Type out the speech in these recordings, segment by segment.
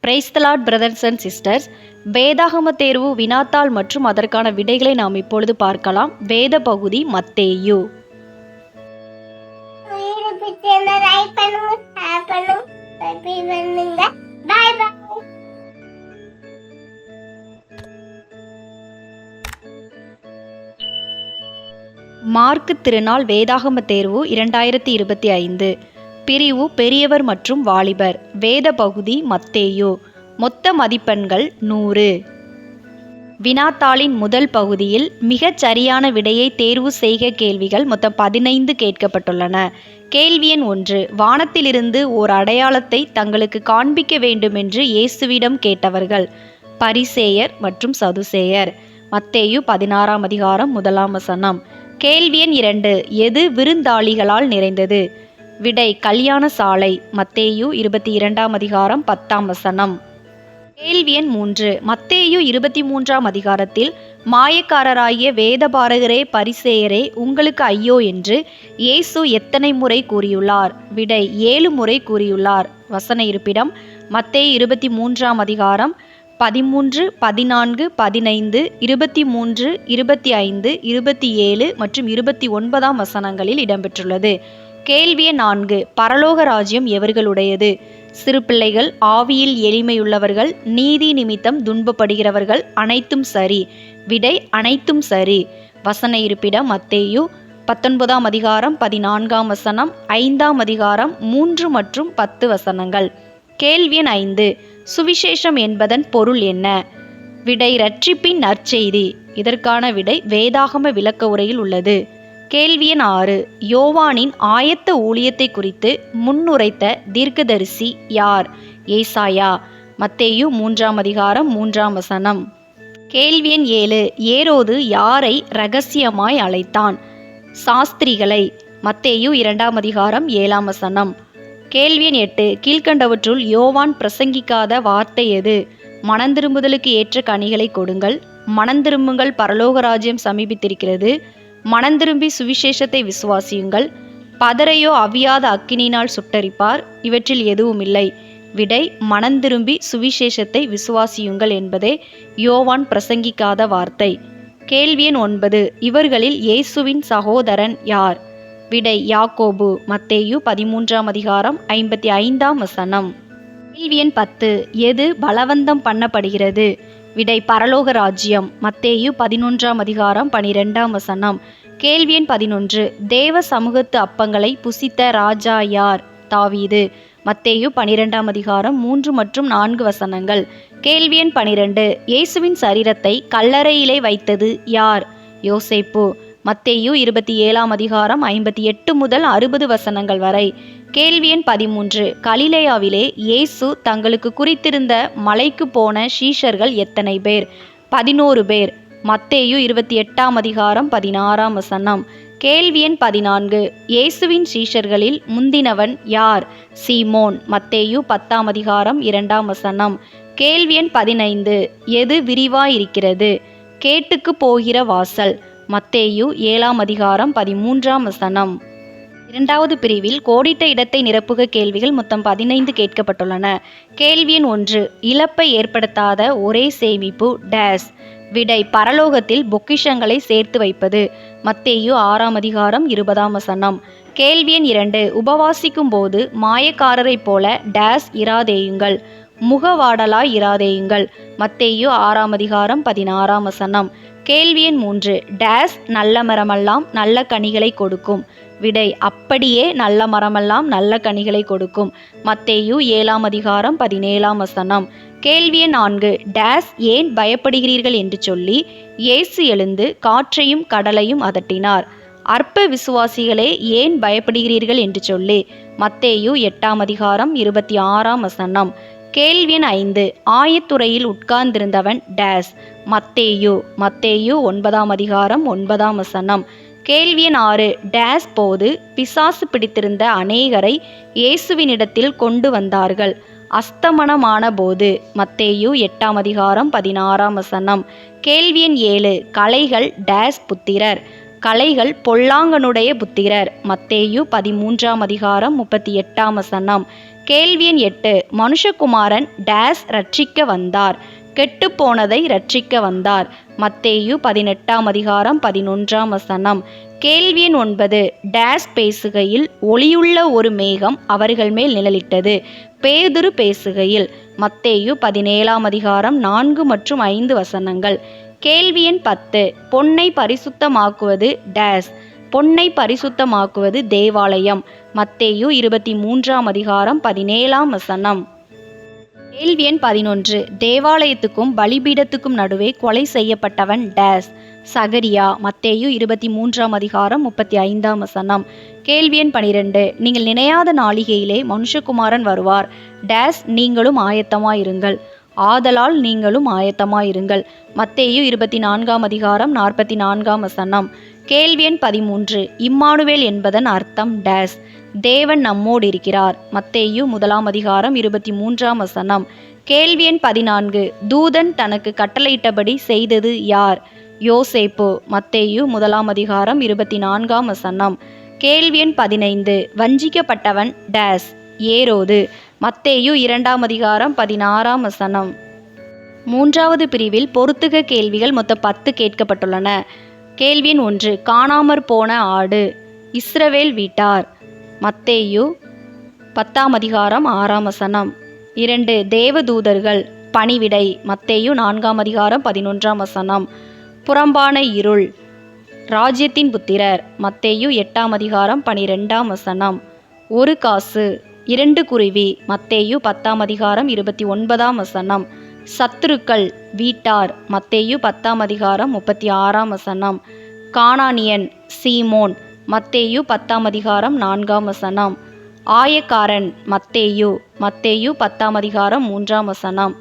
Praise the Lord brothers and sisters. வேதாகம தேர்வு வினாத்தாள் மற்றும் அதற்கான விடைகளை நாம் இப்பொழுது பார்க்கலாம். வேத பகுதி மத்தேயு. மார்க்கு திருநாள் வேதாகம தேர்வு 2025. பிரிவு பெரியவர் மற்றும் வாலிபர். வேத பகுதி மத்தேயு. மொத்த மதிப்பெண்கள் 100. வினாத்தாளின் முதல் பகுதியில் மிகச் சரியான விடையை தேர்வு செய்க கேள்விகள் மொத்தம் 15 கேட்கப்பட்டுள்ளன. கேள்வி எண் 1. வானத்திலிருந்து ஓர் அடையாளத்தை தங்களுக்கு காண்பிக்க வேண்டுமென்று இயேசுவிடம் கேட்டவர்கள் பரிசேயர் மற்றும் சதுசேயர். மத்தேயு 16ஆம் அதிகாரம் 1ஆம் வசனம். கேள்வி எண் 2. எது விருந்தாளிகளால் நிறைந்தது? விடை கல்யாண சாலை. மத்தேயு 22ஆம் அதிகாரம் 10ஆம் வசனம். கேள்வி எண் 3. மத்தேயு 23ஆம் அதிகாரத்தில் மாயக்காரராகிய வேதபாரகரே பரிசேயரே உங்களுக்கு ஐயோ என்று இயேசு எத்தனை முறை கூறியுள்ளார்? விடை 7 முறை கூறியுள்ளார். வசன இருப்பிடம் மத்தேயு 23ஆம் அதிகாரம் 13, 14, 15, 23, 25, 27 மற்றும் 29ஆம் வசனங்களில் இடம்பெற்றுள்ளது. கேள்வி 4. பரலோக ராஜ்யம் எவர்களுடையது? சிறு பிள்ளைகள், ஆவியில் எளிமையுள்ளவர்கள், நீதி நிமித்தம் துன்பப்படுகிறவர்கள், அனைத்தும் சரி. விடை அனைத்தும் சரி. வசன இருப்பிடம் மத்தேயு 19ஆம் அதிகாரம் 14ஆம் வசனம், 5ஆம் அதிகாரம் 3 மற்றும் 10 வசனங்கள். கேள்வி 5. சுவிசேஷம் என்பதன் பொருள் என்ன? விடை ரட்சிப்பின் நற்செய்தி. இதற்கான விடை வேதாகம விளக்க உரையில் உள்ளது. கேள்வி 6. யோவானின் ஆயத்த ஊழியத்தை குறித்து முன்னுரைத்த தீர்க்கதரிசி யார்? ஏசாயா. மத்தேயு 3ஆம் அதிகாரம் 3ஆம் வசனம். கேள்வி 7. ஏரோது யாரை இரகசியமாய் அழைத்தான்? சாஸ்திரிகளை. மத்தேயு 2ஆம் அதிகாரம் 7ஆம் வசனம். கேள்வி 8. கீழ்கண்டவற்றுள் யோவான் பிரசங்கிக்காத வார்த்தை எது? மனந்திரும்புதலுக்கு ஏற்ற கனிகளை கொடுங்கள், மனந்திரும்புங்கள் பரலோக ராஜ்யம் சமீபித்திருக்கிறது, மனந்திரும்பி சுவிசேஷத்தை விசுவாசியுங்கள், பதரையோ அவியாத அக்கினியினால் சுட்டரிப்பார், இவற்றில் எதுவும் இல்லை. விடை மனந்திரும்பி சுவிசேஷத்தை விசுவாசியுங்கள் என்பதே யோவான் பிரசங்கிக்காத வார்த்தை. கேள்வி 9. இவர்களில் இயேசுவின் சகோதரன் யார்? விடை யாக்கோபு. மத்தேயு 13ஆம் அதிகாரம் 55ஆம் வசனம். கேள்வி 10. எது பலவந்தம் பண்ணப்படுகிறது? விடை பரலோக ராஜ்யம். மத்தேயு 11ஆம் அதிகாரம் 12ஆம் வசனம். கேள்வி 11. தேவ சமூகத்து அப்பங்களை புசித்த ராஜா யார்? தாவீது. மத்தேயு 12ஆம் அதிகாரம் 3 மற்றும் 4 வசனங்கள். கேள்வி 12. இயேசுவின் சரீரத்தை கல்லறையிலே வைத்தது யார்? யோசேப்பு. மத்தேயு 27ஆம் அதிகாரம் 58 முதல் 60 வசனங்கள் வரை. கேள்வி 13. கலிலேயாவிலே இயேசு தங்களுக்கு குறித்திருந்த மலைக்கு போன சீஷர்கள் எத்தனை பேர்? 11 பேர். மத்தேயு 28ஆம் அதிகாரம் 16ஆம் வசனம். கேள்வி 14. இயேசுவின் சீஷர்களில் முந்தினவன் யார்? சீமோன். மத்தேயு 10ஆம் அதிகாரம் 2ஆம் வசனம். கேள்வி 15. எது விரிவாயிருக்கிறது? கேட்டுக்கு போகிற வாசல். மத்தேயு 7ஆம் அதிகாரம் 13ஆம் வசனம். இரண்டாவது பிரிவில் கோடிட்ட இடத்தை நிரப்புக கேள்விகள் மொத்தம் 15 கேட்கப்பட்டுள்ளன. கேள்வி 1. இழப்பை ஏற்படுத்தாத ஒரே சேமிப்பு டேஸ். விடை பரலோகத்தில் பொக்கிஷங்களை சேர்த்து வைப்பது. மத்தேயு 6ஆம் அதிகாரம் 20ஆம் வசனம். கேள்வி 2. உபவாசிக்கும் போது மாயக்காரரைப் போல டேஸ் இராதேயுங்கள், முகவாடலாய் இராதேயுங்கள். மத்தேயு 6ஆம் அதிகாரம் 16ஆம் வசனம். கேள்வி 3. டேஸ் நல்ல மரமெல்லாம் நல்ல கனிகளை கொடுக்கும். விடை அப்படியே நல்ல மரமெல்லாம் நல்ல கனிகளை கொடுக்கும். மத்தேயு 7ஆம் அதிகாரம் 17ஆம் வசனம். கேள்வி 4. டேஸ் ஏன் பயப்படுகிறீர்கள் என்று சொல்லி இயேசு எழுந்து காற்றையும் கடலையும் அதட்டினார். அற்ப விசுவாசிகளே ஏன் பயப்படுகிறீர்கள் என்று சொல்லி. மத்தேயு 8ஆம் அதிகாரம் 26ஆம் வசனம். கேள்வி 5. ஆயத்துறையில் உட்கார்ந்திருந்தவன் டேஸ். மத்தேயு. மத்தேயு 9ஆம் அதிகாரம் 9ஆம் வசனம். கேள்வி 6. டேஸ் போது பிசாசு பிடித்திருந்த அநேகரை இயேசுவினிடத்தில் கொண்டு வந்தார்கள். அஸ்தமனமான போது. மத்தேயு 8ஆம் அதிகாரம் 16ஆம் வசனம். கேள்வி 7. களைகள் டேஸ் புத்திரர். களைகள் பொல்லாங்கனுடைய புத்திரர். மத்தேயு 13ஆம் அதிகாரம் 38ஆம் வசனம். கேள்வி எண் 8. மனுஷகுமாரன் டேஸ் ரட்சிக்க வந்தார். கெட்டுப்போனதை ரட்சிக்க வந்தார். மத்தேயு 18:11. கேள்வி எண் 9. டேஸ் பேசுகையில் ஒளியுள்ள ஒரு மேகம் அவர்கள் மேல் நிழலிட்டது. பேதுரு பேசுகையில். மத்தேயு 17:4 மற்றும் 5. கேள்வி எண் 10. பொன்னை பரிசுத்தமாக்குவது டேஸ். பொன்னை பரிசுத்தமாக்குவது தேவாலயம். மத்தேயு 23:17. கேள்வி எண் 11. தேவாலயத்துக்கும் பலிபீடத்துக்கும் நடுவே கொலை செய்யப்பட்டவன் டேஸ். சகரியா. மத்தேயு 23:35. கேள்வி எண் 12. நீங்கள் நினையாத நாளிகையிலே மனுஷகுமாரன் வருவார். டேஸ் நீங்களும் ஆயத்தமாயிருங்கள். ஆதலால் நீங்களும் ஆயத்தமாயிருங்கள். மத்தேயு 24:44. கேள்வி எண் 13. இம்மானுவேல் என்பதன் அர்த்தம் டேஸ். தேவன் நம்மோடு இருக்கிறார். மத்தேயு 1:23. கேள்வி எண் 14. தூதன் தனக்கு கட்டளையிட்டபடி செய்தது யார்? யோசேப்பு. மத்தேயு 1:24. கேள்வி எண் 15. வஞ்சிக்கப்பட்டவன் டேஸ். ஏரோது. மத்தேயு 2:16. மூன்றாவது பிரிவில் பொறுத்துக கேள்விகள் மொத்தம் 10 கேட்கப்பட்டுள்ளன. கேள்வி எண் 1. காணாமற் போன ஆடு. இஸ்ரவேல் வீட்டார். மத்தேயு 10:6. 2. தேவதூதர்கள். பணிவிடை. மத்தேயு 4:11. புறம்பான இருள். ராஜ்யத்தின் புத்திரர். மத்தேயு 8:12. ஒரு காசு. 2 குருவி. மத்தேயு 10:29. சத்துருக்கள். வீட்டார். மத்தேயு 10:36. கானானியன். சீமோன். மத்தேயு 10:4. ஆயக்காரன். மத்தேயு 10:3.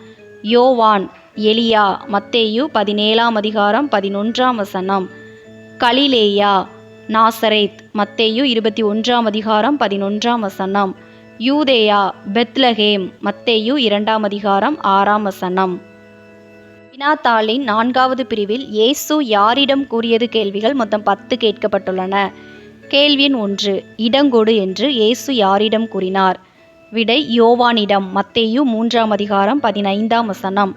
யோவான். எலியா. மத்தேயு 17:11. கலிலேயா. நாசரேத். மத்தேயு 21:11. யூதேயா. பெத்லகேம். மத்தேயு 2:6. வினாத்தாளின் 4வது பிரிவில் இயேசு யாரிடம் கூறியது கேள்விகள் மொத்தம் 10 கேட்கப்பட்டுள்ளன. கேள்வி எண் 1. இடங்கொடு என்று இயேசு யாரிடம் கூறினார்? விடை யோவானிடம். மத்தேயு 3:15.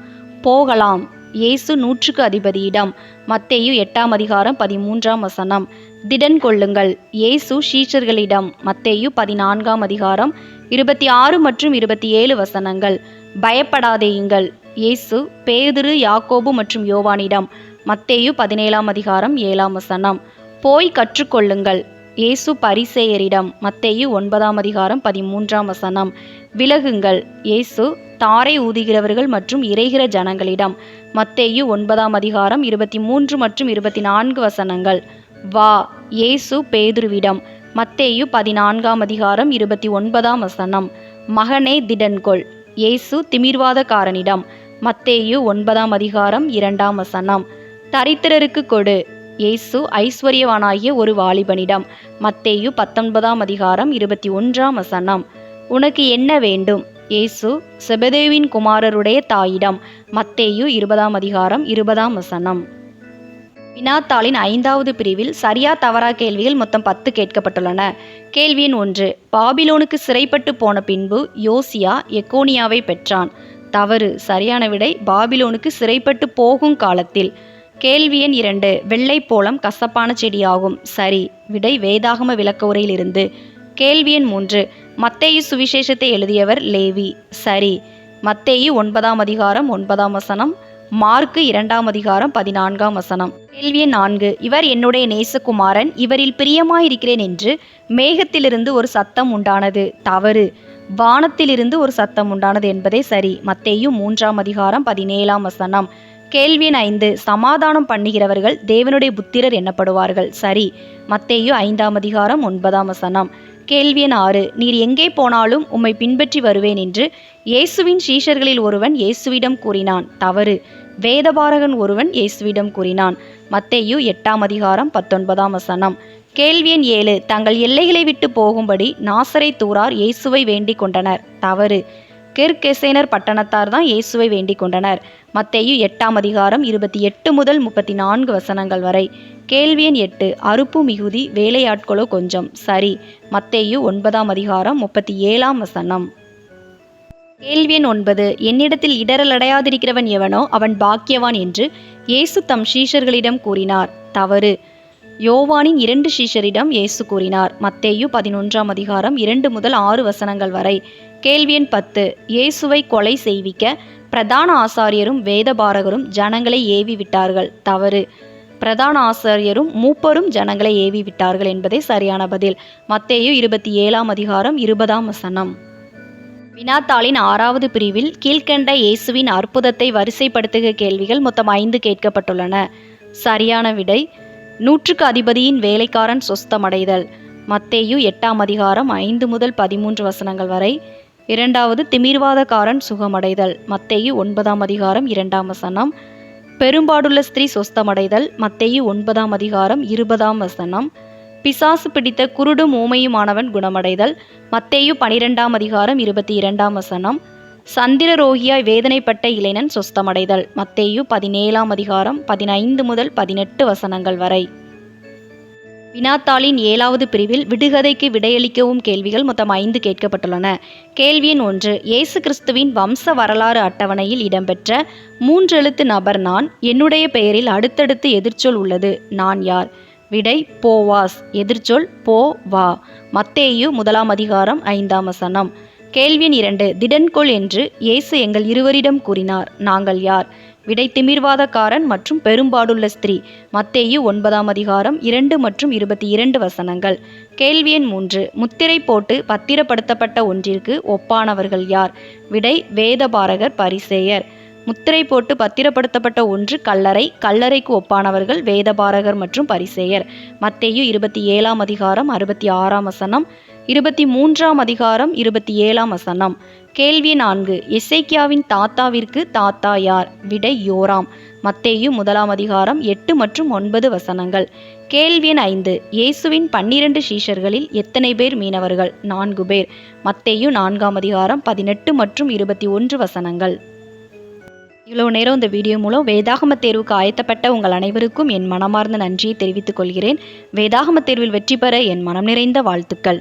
போகலாம். இயேசு 100க்கு அதிபதியிடம். மத்தேயு 8:13. திடன் கொள்ளுங்கள். இயேசு சீஷர்களிடம். மத்தேயு 14:26 மற்றும் 27. பயப்படாதேயுங்கள். இயேசு பேதுரு, யாக்கோபு மற்றும் யோவானிடம். மத்தேயு 17:7. போய் கற்றுக்கொள்ளுங்கள். இயேசு பரிசேயரிடம். மத்தேயு 9:13. விலகுங்கள். இயேசு தாரை ஊதுகிறவர்கள் மற்றும் இறைகிற ஜனங்களிடம். மத்தேயு 9:23 மற்றும் 24. வா. இயேசு பேதுருவிடம். மத்தேயு 14:29. மகனே திடன்கொள். இயேசு திமிர்வாதக்காரனிடம். மத்தேயு 9:2. தரித்திரருக்கு கொடு. இயேசு ஐஸ்வர்யவானாகிய ஒரு வாலிபனிடம். மத்தேயு 19:21. உனக்கு என்ன வேண்டும்? இயேசு செபதேயுவின் குமாரருடைய தாயிடம். மத்தேயு 20:20. வினாத்தாளின் 5வது பிரிவில் சரியா தவறா கேள்விகள் மொத்தம் 10 கேட்கப்பட்டுள்ளன. கேள்வி எண் 1. பாபிலோனுக்கு சிறைப்பட்டு போன பின்பு யோசியா எக்கோனியாவை பெற்றான். தவறு. சரியான விடை பாபிலோனுக்கு சிறைப்பட்டு போகும் காலத்தில். கேள்வி எண் 2. வெள்ளைப்போளம் கசப்பான செடியாகும். சரி. விடை வேதாகம விளக்க உரையிலிருந்து. கேள்வி எண் 3. மத்தேயு சுவிசேஷத்தை எழுதியவர் லேவி. சரி. மத்தேயு 9:9. மார்க்கு 2:14. கேள்வி எண் 4. இவர் என்னுடைய நேசகுமாரன், இவரில் பிரியமாயிருக்கிறேன் என்று மேகத்திலிருந்து ஒரு சத்தம் உண்டானது. தவறு. வானத்திலிருந்து ஒரு சத்தம் உண்டானது என்பதே சரி. மத்தேயு 3:17. கேள்வி எண் 5. சமாதானம் பண்ணுகிறவர்கள் தேவனுடைய புத்திரர் எண்ணப்படுவார்கள். சரி. மத்தேயு 5:9. கேள்வி எண் 6. நீர் எங்கே போனாலும் உம்மை பின்பற்றி வருவேன் என்று இயேசுவின் சீஷர்களில் ஒருவன் இயேசுவிடம் கூறினான். தவறு. வேதபாரகன் ஒருவன் இயேசுவிடம் கூறினான். மத்தேயு 8:19. கேள்வி எண் 7. தங்கள் எல்லைகளை விட்டு போகும்படி நாசரேத்தூரார் இயேசுவை வேண்டிக் கொண்டனர். தவறு. கெர்கெசேனர் பட்டணத்தார் தான் இயேசுவை வேண்டிக் கொண்டனர். மத்தேயு 8:28 முதல் 34 வரை. கேள்வி எண் 8. அறுப்பு மிகுதி, வேலையாட்களோ கொஞ்சம். சரி. மத்தேயு 9:37. கேள்வி எண் 9. என்னிடத்தில் இடரலடையாதிருக்கிறவன் எவனோ அவன் பாக்கியவான் என்று இயேசு தம் சீஷர்களிடம் கூறினார். தவறு. யோவானின் 2 சீஷரிடம் இயேசு கூறினார். மத்தேயு 11ஆம் அதிகாரம் 2 முதல் 6 வசனங்கள் வரை. கேள்வி எண் 10. இயேசுவை கொலை செய்விக்க பிரதான ஆசாரியரும் வேதபாரகரும் ஜனங்களை ஏவி விட்டார்கள். தவறு. பிரதான ஆசாரியரும் மூப்பரும் ஜனங்களை ஏவி விட்டார்கள் என்பதே சரியான பதில். மத்தேயு 27ஆம் அதிகாரம் 20ஆம் வசனம். வினாத்தாளின் 6வது பிரிவில் கீழ்க்கண்ட இயேசுவின் அற்புதத்தை வரிசைப்படுத்துக கேள்விகள் மொத்தம் 5 கேட்கப்பட்டுள்ளன. சரியான விடை: 100க்கு அதிபதியின் வேலைக்காரன் சொஸ்தமடைதல். மத்தேயு 8ஆம் அதிகாரம் 5 முதல் 13 வசனங்கள் வரை. 2வது திமிர்வாதக்காரன் சுகமடைதல். மத்தேயு 9ஆம் அதிகாரம் 2ஆம் வசனம். பெரும்பாடுள்ள ஸ்திரீ சொஸ்தமடைதல். மத்தேயு 9ஆம் அதிகாரம் 20ஆம் வசனம். பிசாசு பிடித்த குருடும் ஊமையுமானவன் குணமடைதல். மத்தேயு 12ஆம் அதிகாரம் 22ஆம் வசனம். சந்திரரோகியாய் வேதனைப்பட்ட இளைஞன் சொஸ்தமடைதல். மத்தேயு 17ஆம் அதிகாரம் 15 முதல் 18 வசனங்கள் வரை. வினாத்தாளின் 7வது பிரிவில் விடுகதைக்கு விடையளிக்கவும் கேள்விகள் மொத்தம் 5 கேட்கப்பட்டுள்ளன. கேள்வி எண் 1. இயேசு கிறிஸ்துவின் வம்ச வரலாறு அட்டவணையில் இடம்பெற்ற 3 எழுத்து நபர் நான். என்னுடைய பெயரில் அடுத்தடுத்து எதிர்ச்சொல் உள்ளது. நான் யார்? விடை: போவாஸ். எதிர்ச்சொல் போ வா. மத்தேயு 1ஆம் அதிகாரம் 5ஆம் வசனம். கேள்வி எண் 2. திடன்கொள் என்று இயேசு எங்கள் இருவரிடம் கூறினார். நாங்கள் யார்? விடை: திமிர்வாதக்காரன் மற்றும் பெரும்பாடுள்ள ஸ்திரீ. மத்தேயு 9ஆம் அதிகாரம் 2 மற்றும் 22 வசனங்கள். கேள்வி எண் 3. முத்திரை போட்டு பத்திரப்படுத்தப்பட்ட ஒன்றிற்கு ஒப்பானவர்கள் யார்? விடை: வேதபாரகர், பரிசேயர். முத்திரை போட்டு பத்திரப்படுத்தப்பட்ட ஒன்று கல்லறை. கல்லறைக்கு ஒப்பானவர்கள் வேதபாரகர் மற்றும் பரிசேயர். மத்தேயு 27ஆம் அதிகாரம் 66ஆம் வசனம். 23ஆம் அதிகாரம் 27ஆம் வசனம். கேள்வி 4. எசேக்கியாவின் தாத்தாவிற்கு தாத்தா யார்? விடை: யோராம். மத்தேயு 1ஆம் அதிகாரம் 8 மற்றும் 9 வசனங்கள். கேள்வி 5. இயேசுவின் 12 சீஷர்களில் எத்தனை பேர் மீனவர்கள்? 4 பேர். மத்தேயு 4ஆம் அதிகாரம் 18 மற்றும் 21 வசனங்கள். இவ்வளோ நேரம் இந்த வீடியோ மூலம் வேதாகம தேர்வுக்கு ஆயத்தப்பட்ட உங்கள் அனைவருக்கும் என் மனமார்ந்த நன்றியை தெரிவித்துக் கொள்கிறேன். வேதாகம தேர்வில் வெற்றி பெற என் மனம் நிறைந்த வாழ்த்துக்கள்.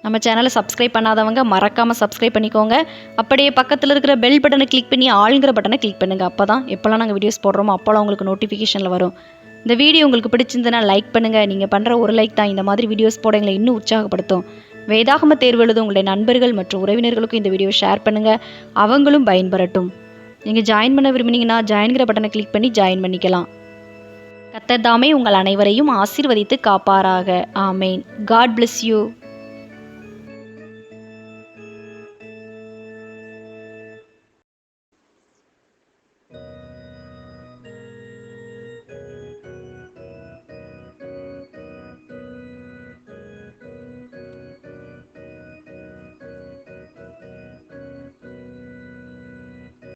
நம்ம சேனலை சப்ஸ்கிரைப் பண்ணாதவங்க மறக்காமல் சப்ஸ்கிரைப் பண்ணிக்கோங்க. அப்படியே பக்கத்தில் இருக்கிற பெல் பட்டனை கிளிக் பண்ணி ஆளுங்கிற பட்டனை கிளிக் பண்ணுங்கள். அப்போ தான் எப்போல்லாம் நாங்கள் வீடியோஸ் போடுறோமோ அப்போல்லாம் உங்களுக்கு நோட்டிஃபிகேஷனில் வரும். இந்த வீடியோ உங்களுக்கு பிடிச்சிருந்ததுன்னா லைக் பண்ணுங்கள். நீங்கள் பண்ணுற ஒரு லைக் தான் இந்த மாதிரி வீடியோஸ் போட எங்களை இன்னும் உற்சாகப்படுத்தும். வேதாகம தேர்வு எழுத உங்களுடைய நண்பர்கள் மற்றும் உறவினர்களுக்கும் இந்த வீடியோ ஷேர் பண்ணுங்கள். அவங்களும் பயன்பெறட்டும். நீங்கள் ஜாயின் பண்ண விரும்பினீங்கன்னா ஜாயின்கிற பட்டனை கிளிக் பண்ணி ஜாயின் பண்ணிக்கலாம். கர்த்தர் தாமே உங்கள் அனைவரையும் ஆசீர்வதித்து காப்பாராக. ஆமேன். God bless you.